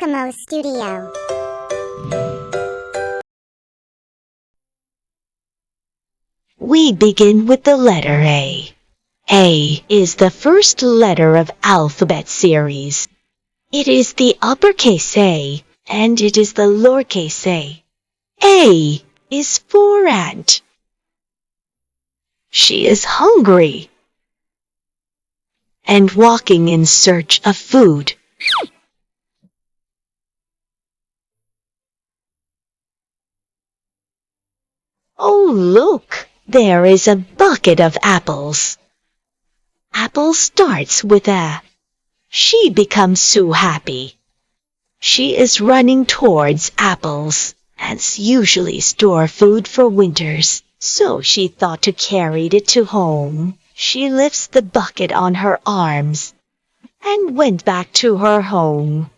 Kokomo Studio. We begin with the letter A. A is the first letter of alphabet series. It is the uppercase A, and it is the lowercase a. A is for ant. She is hungry and walking in search of food. Oh, look! There is a bucket of apples. Apple starts with A. She becomes so happy. She is running towards apples. Ants usually store food for winters, so she thought to carry it to home. She lifts the bucket on her arms and went back to her home.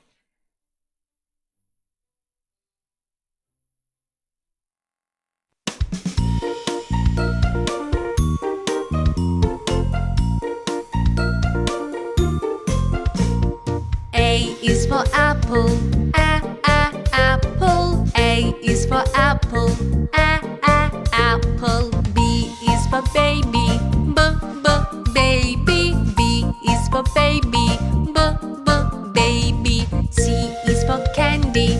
A is for apple, apple. A is for apple, apple. B is for baby, baby. B is for baby, baby. C is for candy,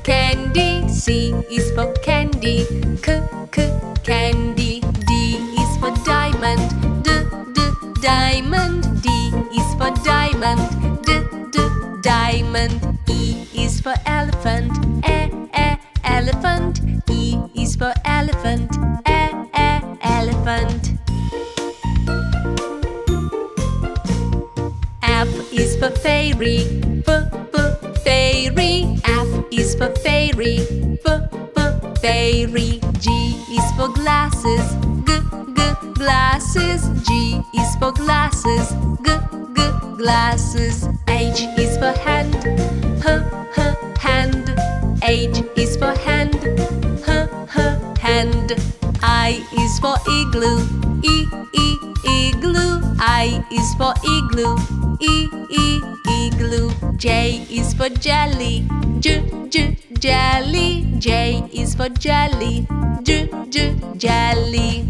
candy. C is for candy, candy. D is for diamond, diamond. D is for diamond, diamond. E is for elephant, elephant. E is for elephant, elephant. F is for fairy, fairy. F is for fairy, fairy. G is for glasses, glasses. G is for glasses, glasses. H is for hand, hand. H is for hand, hand. I is for igloo, igloo. I is for igloo, igloo. J is for jelly, jelly. J is for jelly, jelly.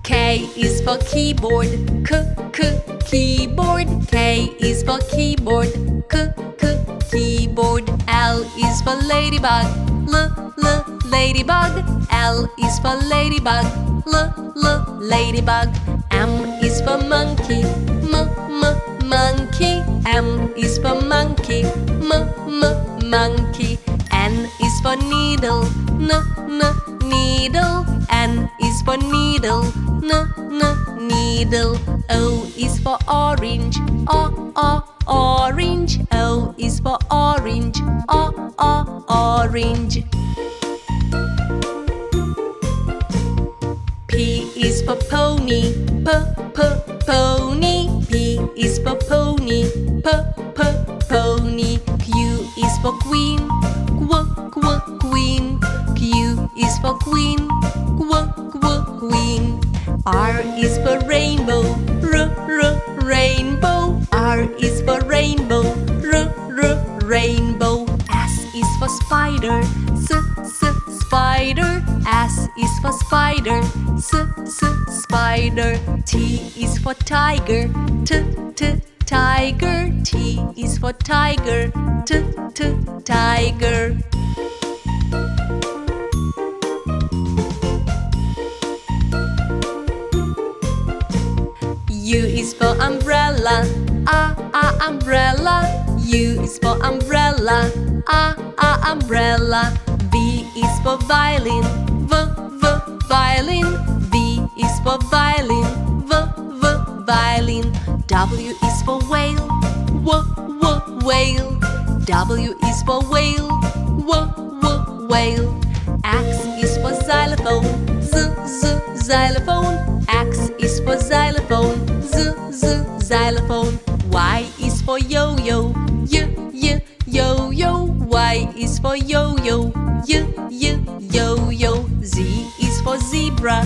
K is for keyboard, keyboard. K is for keyboard, keyboard. L is for ladybug, ladybug. L is for ladybug, ladybug. M is for monkey, monkey. M is for monkey, monkey. N is for needle, needle. N is for needle, needle. O is for orange, orange. O is for orange, orange. P is for pony, pony. P is for pony, pony. Q is for queen, queen. Q is for queen, queen. R is for rainbow, rainbow. R is for rainbow, rainbow. S is for spider, spider. S is for spider, spider. T is for tiger, tiger. T is for tiger, tiger. U is for umbrella, umbrella. U is for umbrella, umbrella. V is for violin, violin. V is for violin, violin. W is for whale, whale. W is for whale, whale. X is for xylophone, xylophone. X is for xylophone, xylophone. Y is for yo-yo, yo-yo. Y is for yo-yo, yo-yo. Z is for zebra,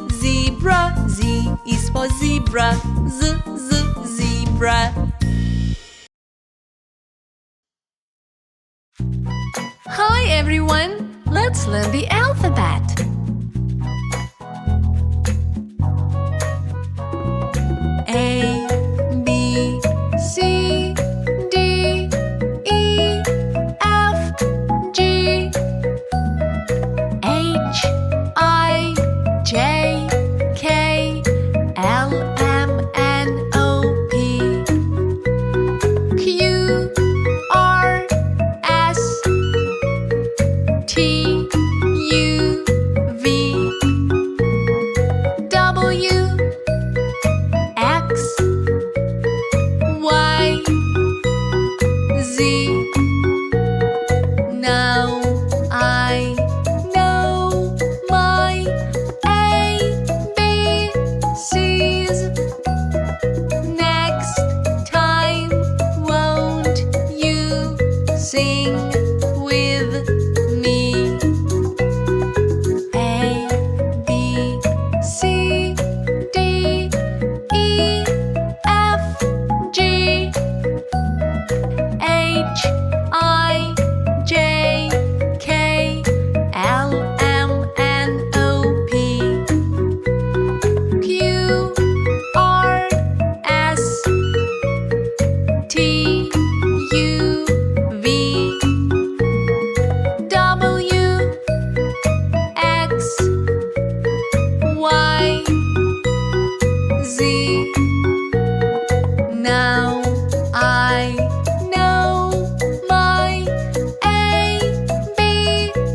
zebra. Z is for zebra, zebra. Hi everyone! Let's learn the alphabet. A, B, C, D, E, F, G, H, I, J, K, L, M, N, O, P, Q, R, S, T, U, V, W, X, Y, Z. Now I know my ABCs. Next time, won't you sing with me? A, B, C, D, E, F, G, H, I, J, K, L, M, N, O, P, Q, R, S, T, U, V, W, X, Y, Z. Now I know my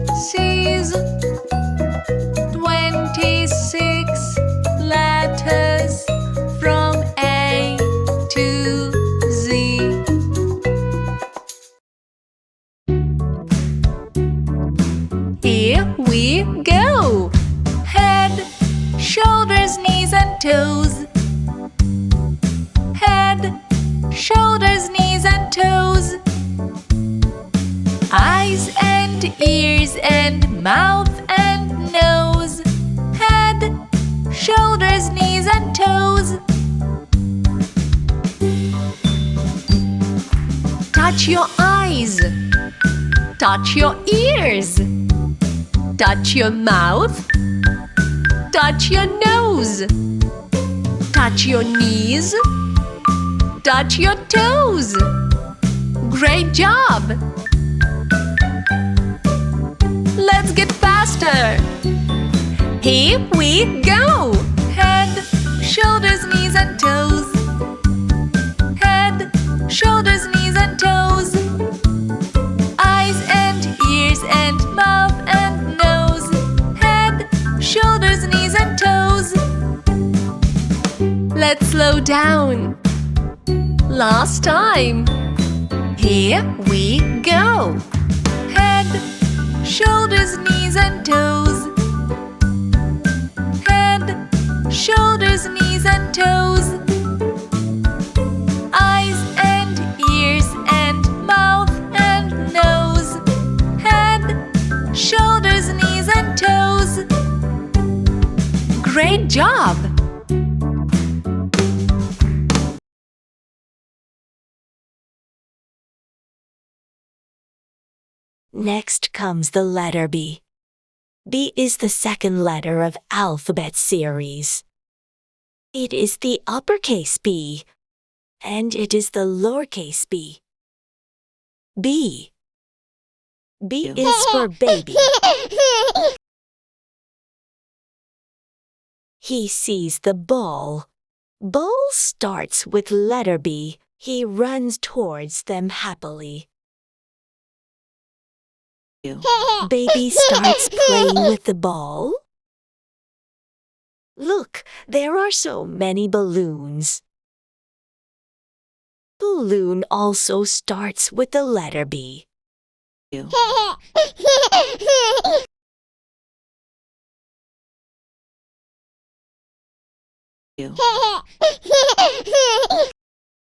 ABCs. 26 letters from A to Z. Here we go. Head, shoulders, knees and toes. Head, shoulders, knees and toes. Eyes and ears and mouth and nose. Head, shoulders, knees and toes. Touch your eyes. Touch your ears. Touch your mouth. Touch your nose. Touch your knees. Touch your toes. Great job! Let's get faster. Here we go. Head, shoulders, knees and toes. Head, shoulders, knees and toes. Eyes and ears and mouth and nose. Head, shoulders, knees and toes. Let's slow down. Last time. Here we go. Head, shoulders, knees and toes. Head, shoulders, knees and toes. Eyes and ears and mouth and nose. Head, shoulders, knees and toes. Great job! Next comes the letter B. B is the second letter of alphabet series. It is the uppercase B, and it is the lowercase b. B. B is for baby. He sees the ball. Ball starts with letter B. He runs towards them happily. Baby starts playing with the ball. Look, there are so many balloons. Balloon also starts with the letter B.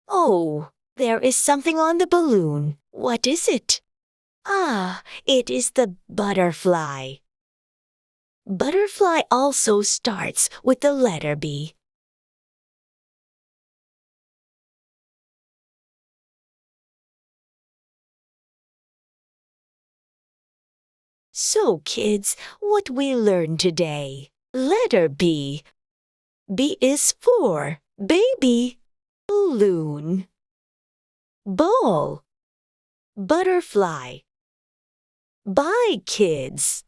Oh, there is something on the balloon. What is it? Ah, it is the butterfly. Butterfly also starts with the letter B. So, kids, what we learned today. Letter B. B is for baby, balloon, ball, butterfly. Bye, kids.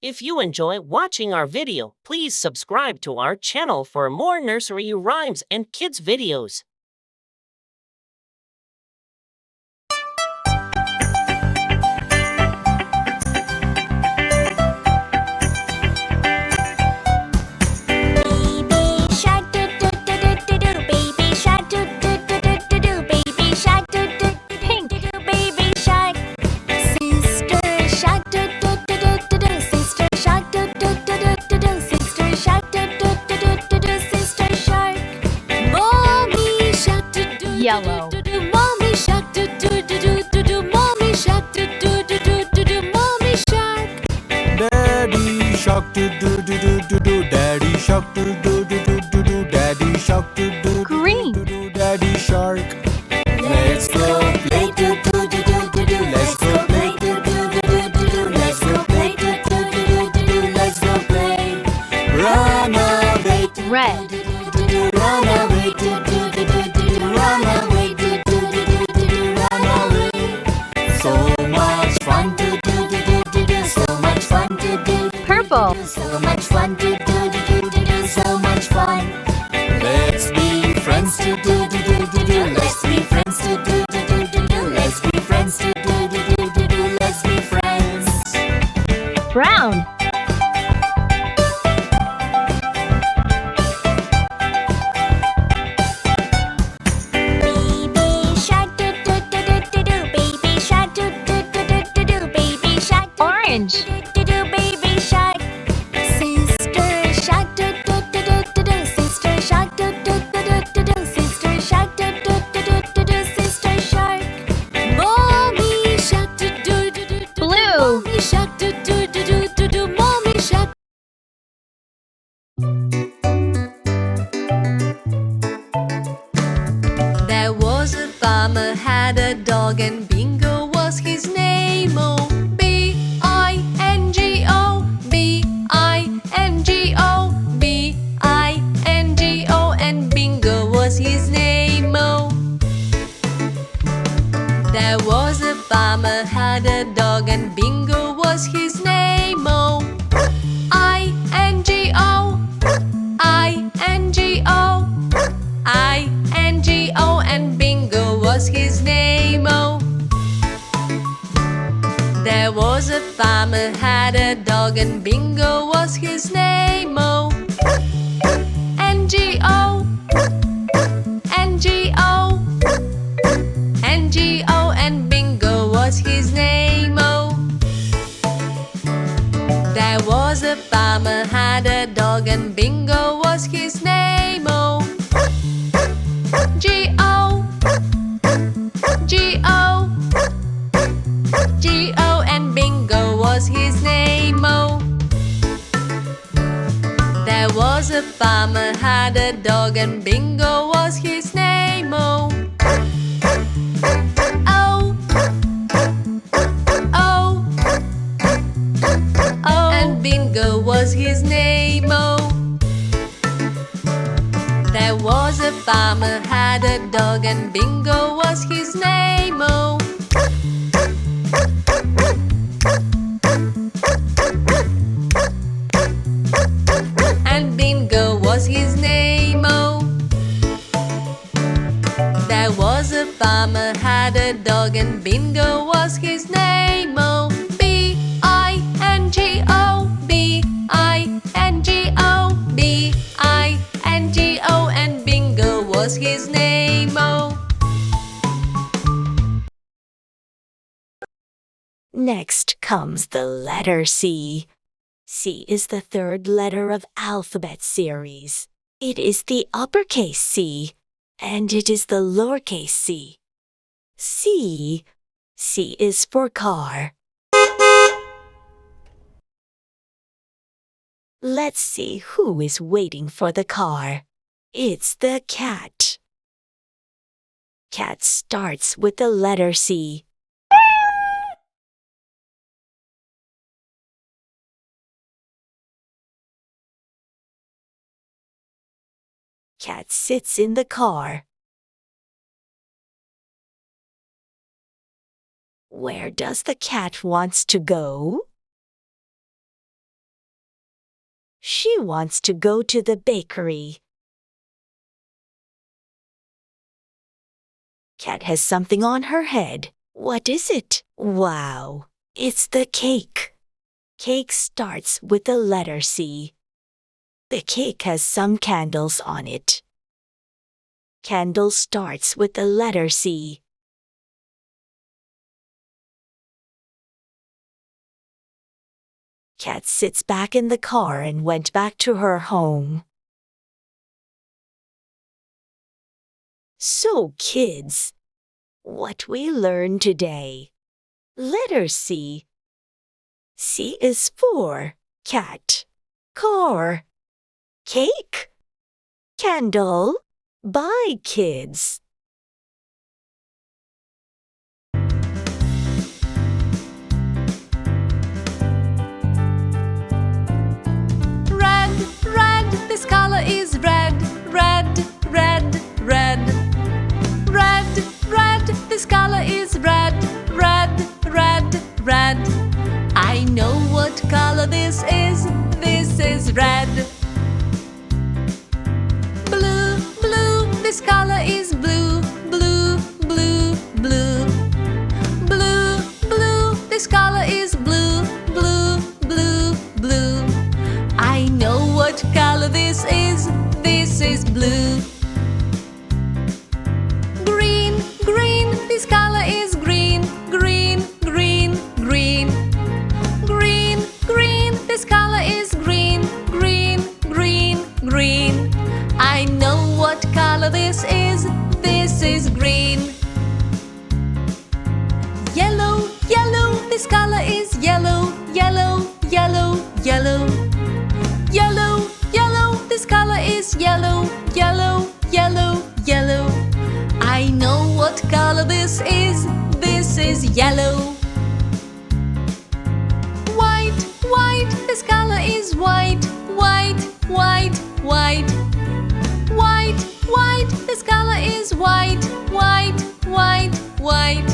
If you enjoy watching our video, please subscribe to our channel for more nursery rhymes and kids videos. Yellow. Mommy shark, do do do do do do. Mommy shark, do do do do do do. Mommy shark. Daddy shark, do do do do do do. Daddy shark, do do do do do do. Daddy shark, do do Green. do do. Daddy shark. Let's go play, do do do do do do. Let's go play, do do do do do do. Let's go play, do do do do do do. Let's go play. Run away, Red. run away, do do do do do. Run away, do do do do do. Run away. So much fun, do do do do do do. So much fun, do do. Purple. So much fun, do do do do do do. So much fun. Let's be friends, do do do do do do. Let's be friends, do do do do do do. Let's be friends, do do do do do do. Let's be friends. Brown. Baby shark, do do do do do do. Baby shark, do do do do do do. Baby shark, Orange. do do. Baby shark. Sister shark, do do do do do do. Sister shark, do do do do do do. Sister shark, do do do do do do. Sister shark. Mommy shark, do do do do do. Blue. Mommy shark, do do do do do do. Mommy shark. There was a farmer had a dog and Bingo was his name. Oh, B-I-N-G-O, B-I-N-G-O, B-I-N-G-O, and Bingo was his name. Oh, there was a farmer had a dog and Bingo was his name. Oh, I-N-G-O, I-N-G-O, I-N-G-O, and Bingo was his name. Oh, there was a farmer had a dog and Bingo was his name. Oh, N-G-O, N-G-O, N-G-O, and Bingo was his name. Oh, there was a farmer had a dog and Bingo was his name. Oh, G-O, G-O, G-O, and Bingo was his name. Oh, there was a farmer had a dog and Bingo was his name. Oh, O, O, O, and Bingo was his name. Oh, there was a farmer had a dog and Bingo was his name. Oh, and Bingo was his name. Oh, there was a farmer had a dog and Bingo was his name. Oh, B-I-N-G-O, B-I-N-G-O, B-I-N-G-O, and Bingo was his name. Oh. Next comes the letter C. C is the third letter of alphabet series. It is the uppercase C, and it is the lowercase c. C. C is for car. Let's see who is waiting for the car. It's the cat. Cat starts with the letter C. Cat sits in the car. Where does the cat wants to go? She wants to go to the bakery. Cat has something on her head. What is it? Wow, it's the cake. Cake starts with the letter C. The cake has some candles on it. Candle starts with the letter C. Cat sits back in the car and went back to her home. So, kids, what we learned today. Letter C. C is for cat, car, cake, candle. Bye, kids. Red, this color is red, red, red, red. Red, this color is red, red, red, red. I know what color this is red. Blue, this color is blue, blue, blue, blue. Blue, this color is blue, blue, blue, blue. I know what color this is blue. Green, this color is green, green, green, green. Green, this color is green, green, green, green. I know what color this is green. Yellow, this color is yellow, yellow, yellow, yellow. Yellow, this color is yellow, yellow, yellow, yellow. I know what color this is yellow. White, this color is white, white, white, white. White, this color is white, white, white, white.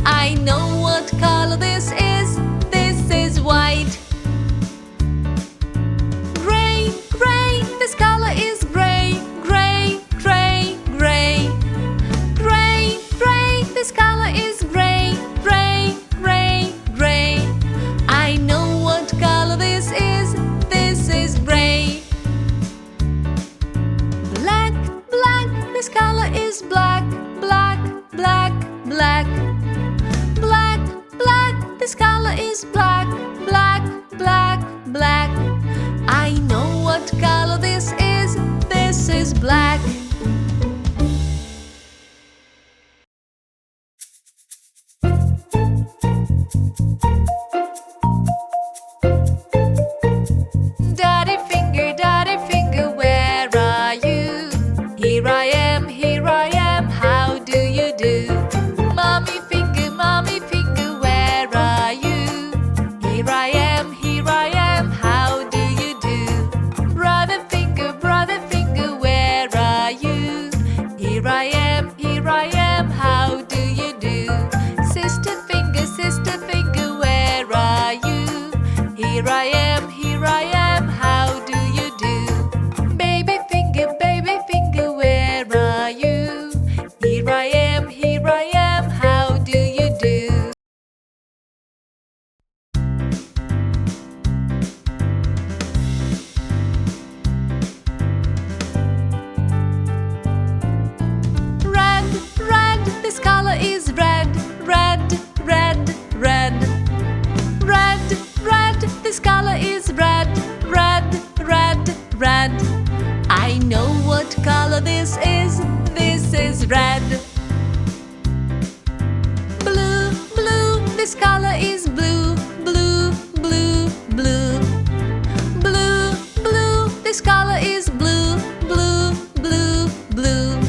I know what color this is white. Gray, this color is gray, gray, gray, gray. Gray, this color is gray, gray, gray, gray. I know what color this is gray. Black, this color is black, black, black, black. Black, this color is black, black, black, black. I know what color this is black. Daddy finger, where are you? Here I am, how do you do? Mommy finger, where are you? Here I am, how do you do? Brother finger, where are you? Here I am, how do you do? Sister finger, where are you? Here I am, how do you do? Baby finger, where are you? Here I am, how do you do? Red, this color is red, red, red, red. Red, this color is red, red, red, red. I know what color this is red. Blue, this color is blue, blue, blue, blue. Blue, this color is blue, blue, blue, blue.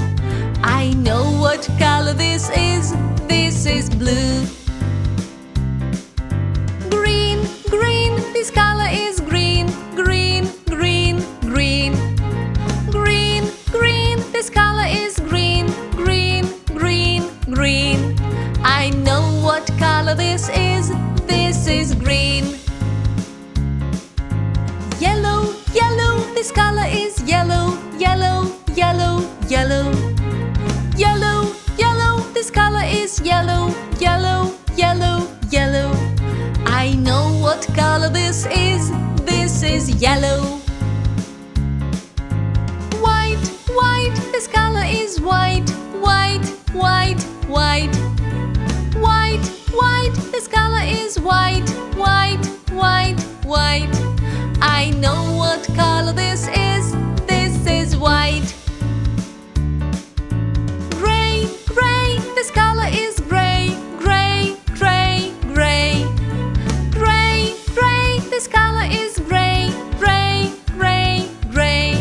I know what color this is blue. Green, this color is green, green, green, green. Green, what color this is. This is yellow. White, white, this color is white. White, white, white. White, white, this color is white. White, white, white. I know what color this is. This is white. Gray, gray, this color is gray. Gray, gray, gray. Gray, gray, this color is gray. Gray, gray, gray.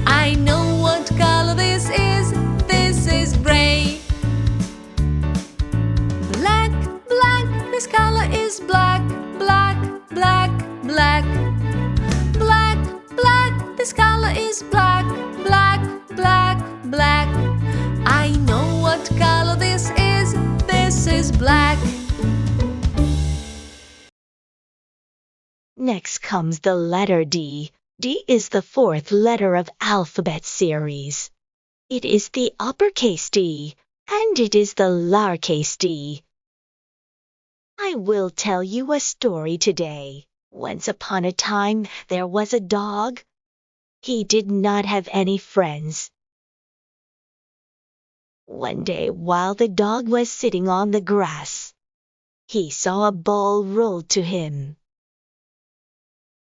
I know what color this is. This is gray. Black, black, this color is black. Black, black, black. Black, black, this color is black. Black, black, black. I know what color this is. This is black. Next comes the letter D. D is the fourth letter of alphabet series. It is the uppercase D, and it is the lowercase d. I will tell you a story today. Once upon a time, there was a dog. He did not have any friends. One day, while the dog was sitting on the grass, he saw a ball rolled to him.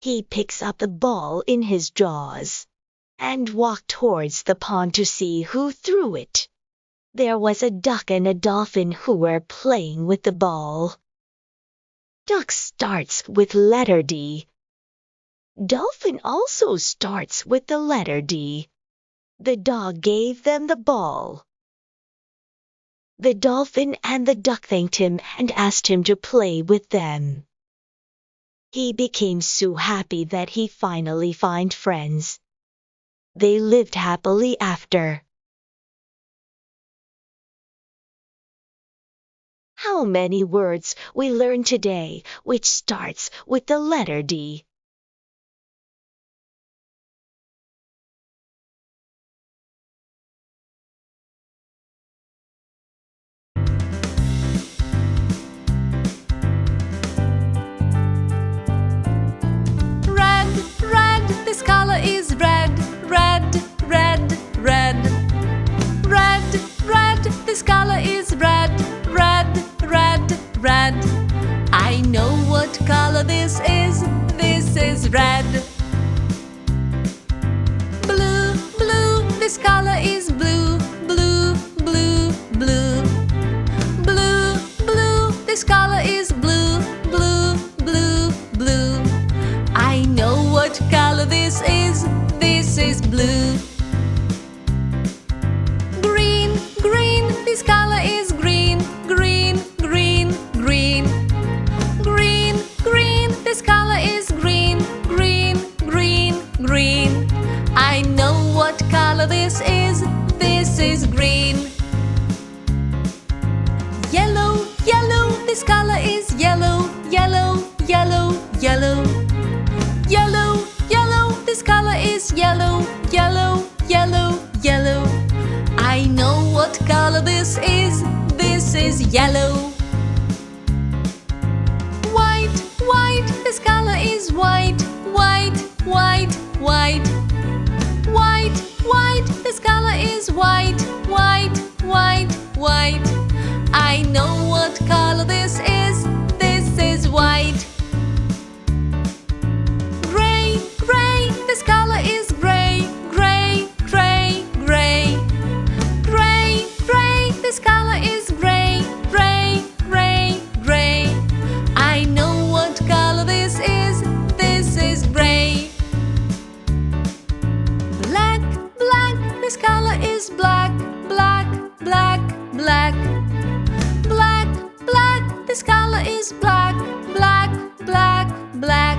He picks up the ball in his jaws and walked towards the pond to see who threw it. There was a duck and a dolphin who were playing with the ball. Duck starts with letter D. Dolphin also starts with the letter D. The dog gave them the ball. The dolphin and the duck thanked him and asked him to play with them. He became so happy that he finally found friends. They lived happily after. How many words we learned today which starts with the letter D? Red, red, this color is red. Red, red, red. Red, red, this color is red. Red, red, red. I know what color this is. This is red. Blue, blue, this color is blue. Blue, blue, blue. Blue, blue, this color is blue. Blue, blue, blue. I know what color this is. This is blue. Green, green, this color is green. Green, green, green. Green, green, this color is green. Green, green, green. I know what color this is. This is green. Yellow, yellow, this color is yellow. Yellow, yellow, yellow. Yellow, yellow, this color is yellow. Yellow, yellow, yellow. I know what color this is. This is yellow. White, white, this color is white. White, white, white. White, white, this color is white. White, white, white. I know what color this is. This is white. Gray, gray, this color is gray. Gray, gray, gray. Gray, gray, this color is gray. Gray, gray, gray. I know what color this is. This is gray. Black, black, this color is black. Black, black, black. Black, black, this color is black. Black, black, black.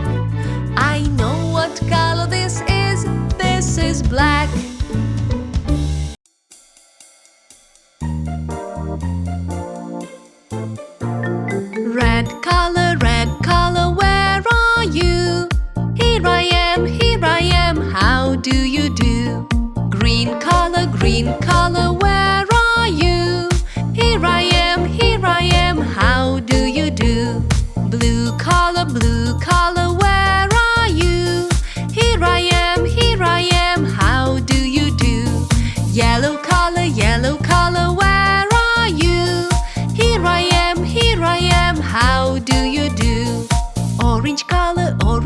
I know what color this is. This is black. Red color, where are you? Here I am, how do you do? Green color, where are you? Here I am, how do you do? Blue color,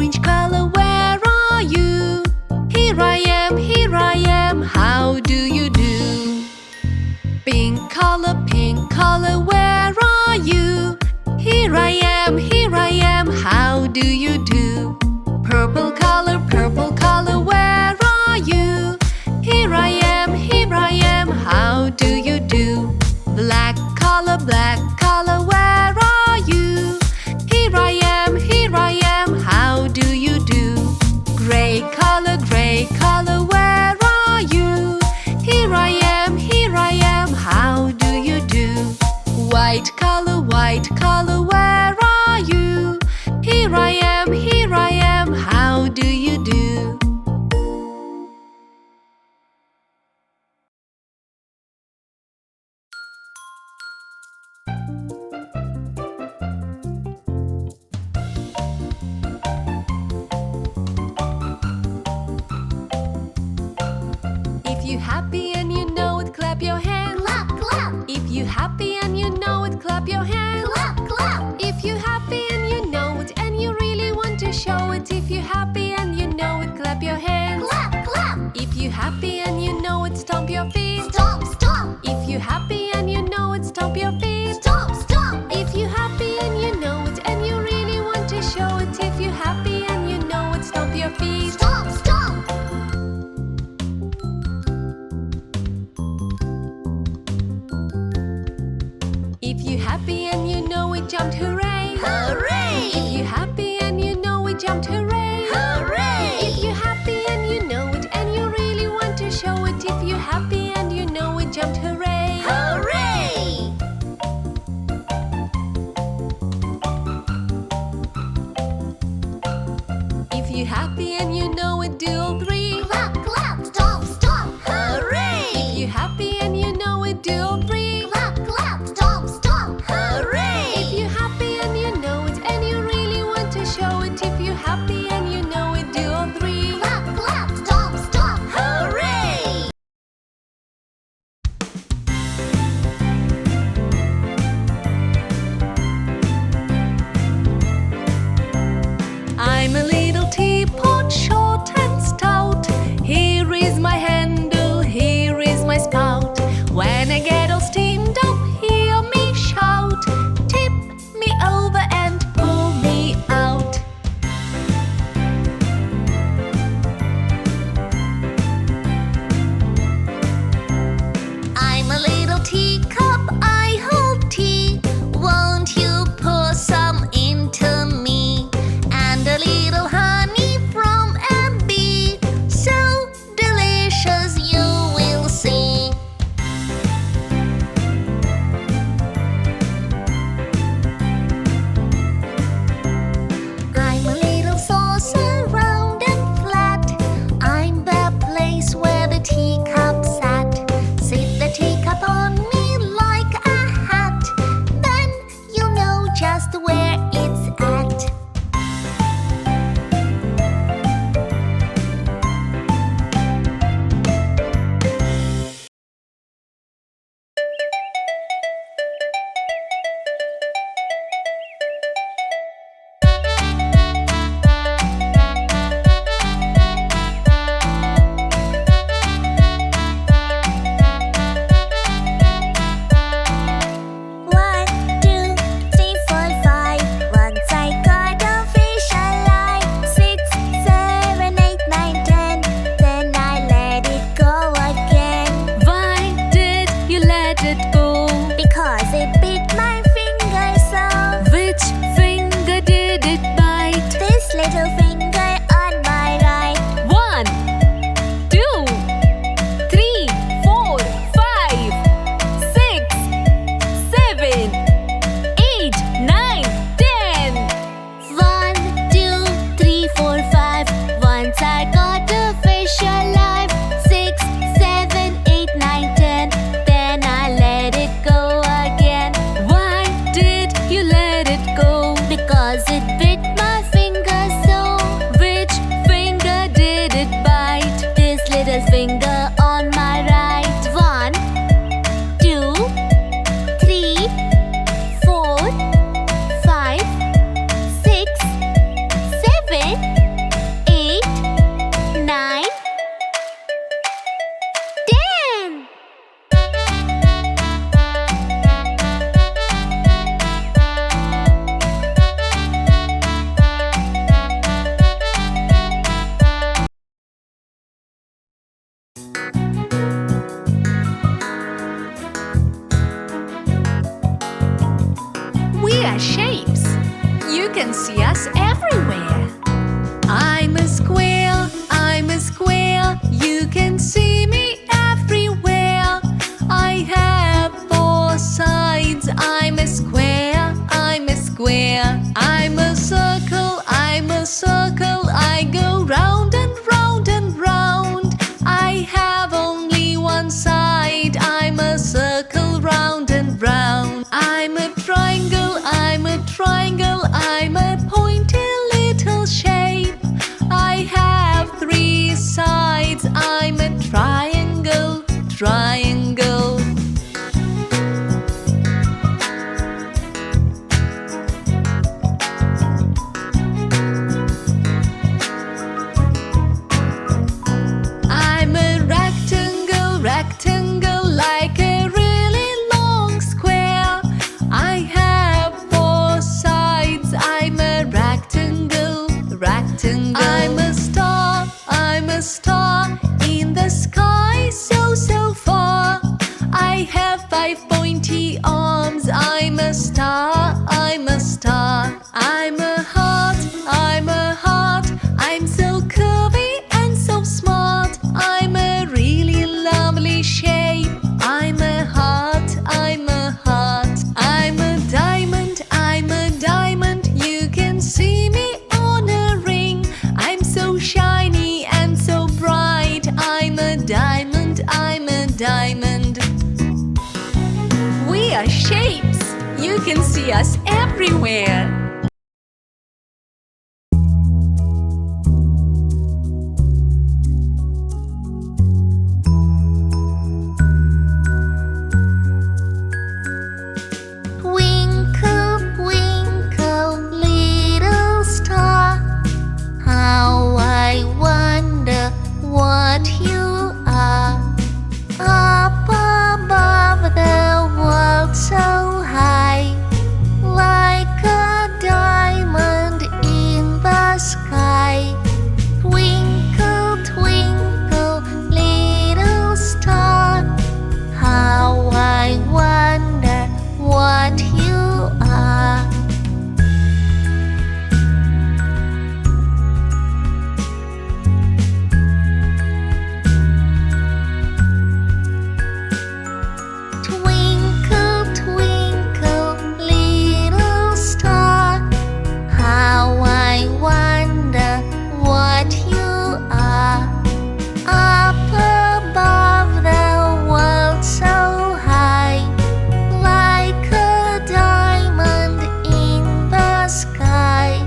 Orange color, where are you? Here I am, how do you do? Pink color, where are you? Here I am, how do you do? Purple color, where are you? Here I am, how do you do? Black color, where are you? Here I am, how do you do? Gray color, where are you? Here I am, how do you do? White color, where are you? Here I am, how do you do? If you happy and you know it, clap your hands. Clap, clap. If you happy and you know it, clap your hands. Clap, clap. If you happy and you know it and you really want to show it, if you happy and you know it, clap your hands. Clap, clap. If you happy and you know it, stomp your feet. Stomp, stomp. If you happy and you know it, stomp your feet. Stomp, stomp. If you happy and you know it and you really want to show it, if you happy and you know it, stomp your feet. Stomp, stomp. If you happy and you know it, jumped hooray. Hooray! If you happy and you know it, jumped hooray. Hooray! If you happy and you know it and you really want to show it, if you happy and you know it, jumped hooray. Hooray! If you happy and you know it, do all three. Clap, clap. Stomp, stomp. Hooray! If you happy and you know it, do all three. Clap, clap. Stomp, stomp. Hooray! If you happy and you know it and you really want to show it, if you happy and you know it, do all three. Clap, clap. Stomp, stomp. Hooray! I'm a little teapot, short and stout. Here is my handle, here is my spout. When I get all steamed up, hear me shout. Tip me over and pull me out. I'm a star in the sky, so, so far. I have 5 pointy arms. I'm a star, I'm a star. I'm a heart, I'm a heart. I'm so curvy and so smart. I'm a really lovely shape. I'm a heart, I'm a heart. I'm a diamond, I'm a diamond. You can see me on a ring. I'm so shiny and so bright. I'm a diamond, I'm a diamond. We are shapes. You can see us everywhere. Twinkle, twinkle, little star, how I wonder what you are. Up above the world so high, like a diamond in the sky. Twinkle, twinkle, little star, how I wonder what you are. Twinkle, twinkle, little star, how I wonder what you are. Up above the world so high, like a diamond in the sky.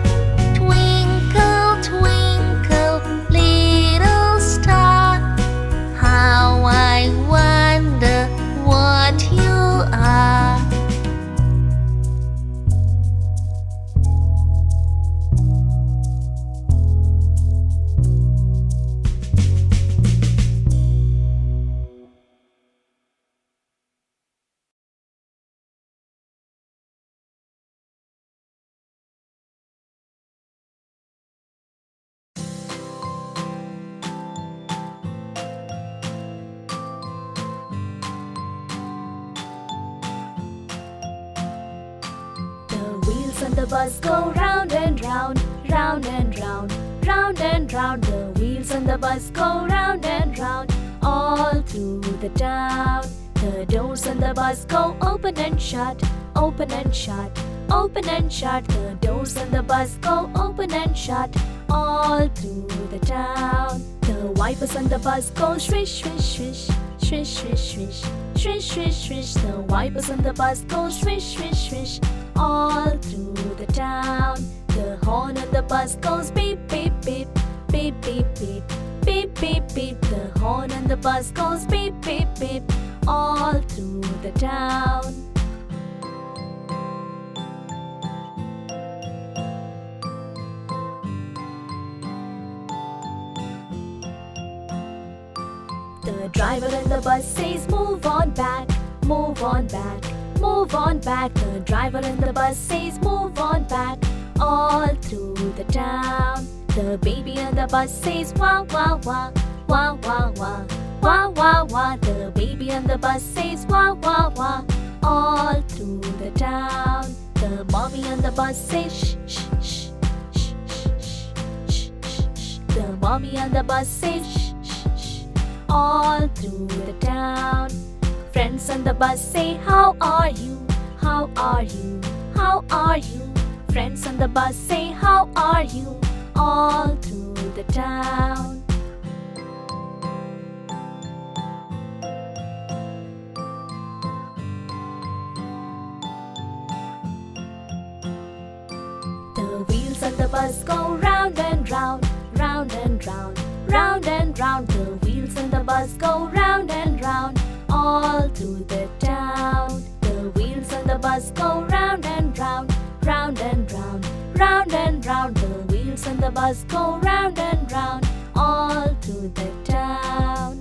Twinkle, twinkle, little star, how I wonder what you are. The wheels on the bus go round and round, round and round, round and round. The wheels on the bus go round and round, all through the town. The doors on the bus go open and shut, open and shut, open and shut. The doors on the bus go open and shut, all through the town. The wipers on the bus go swish, swish, swish, swish, swish, swish, swish, swish, swish. The wipers on the bus go swish, swish, swish, all through the town. The horn on the bus goes beep, beep, beep, beep, beep, beep, beep, beep, beep. The horn on the bus goes beep, beep, beep, all through the town. The driver in the bus says move on back, move on back, move on back. The driver in the bus says move on back, all through the town. The baby in the bus says wah wah wah, wah wah wah, wah wah wah. The baby in the bus says wah wah wah, all through the town. The mommy on the bus says shh shh shh shh shh shh shh. The mommy on the bus says shh shh shh, all through the town. Friends on the bus say how are you, how are you, how are you. Friends on the bus say how are you, all through the town. The wheels on the bus go round and round, round and round, round and round. The wheels on the bus go round and round, all through the town. The wheels on the bus go round and round, round and round, round and round. The wheels on the bus go round and round, all through the town.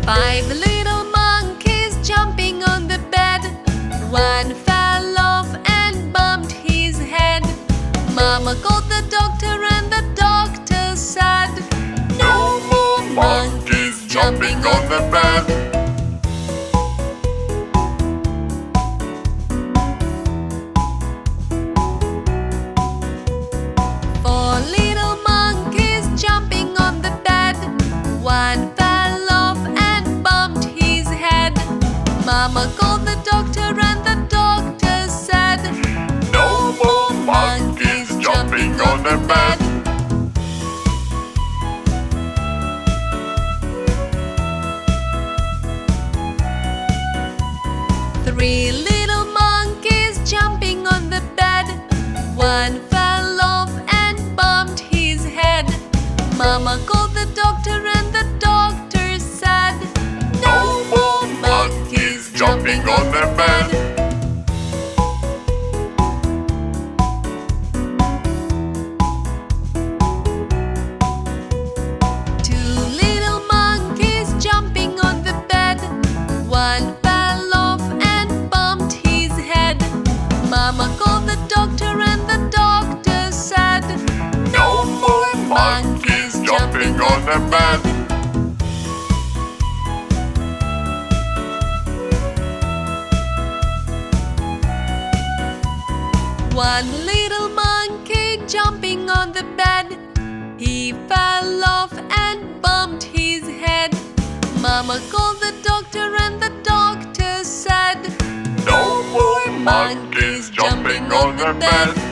5 little monkeys jumping on the bed. One fell off and bumped his head. Mama called the doctor and the doctor said, "No more monkeys jumping on the bed." Four little monkeys jumping on the bed. One fell off and bumped his head. Mama called the doctor and the doctor said, "No more monkeys jumping on the bed." Three little monkeys jumping on the bed. One fell off and bumped his head. Mama called the doctor and the doctor said, "No more monkeys jumping on the bed." Two little monkeys jumping on the bed. One fell off and bumped his head. Mama called the doctor and the doctor said, "No more monkeys jumping on the bed." One little monkey jumping on the bed. He fell off and bumped his head. Mama called the doctor and the doctor said, "No more monkeys jumping on the bed."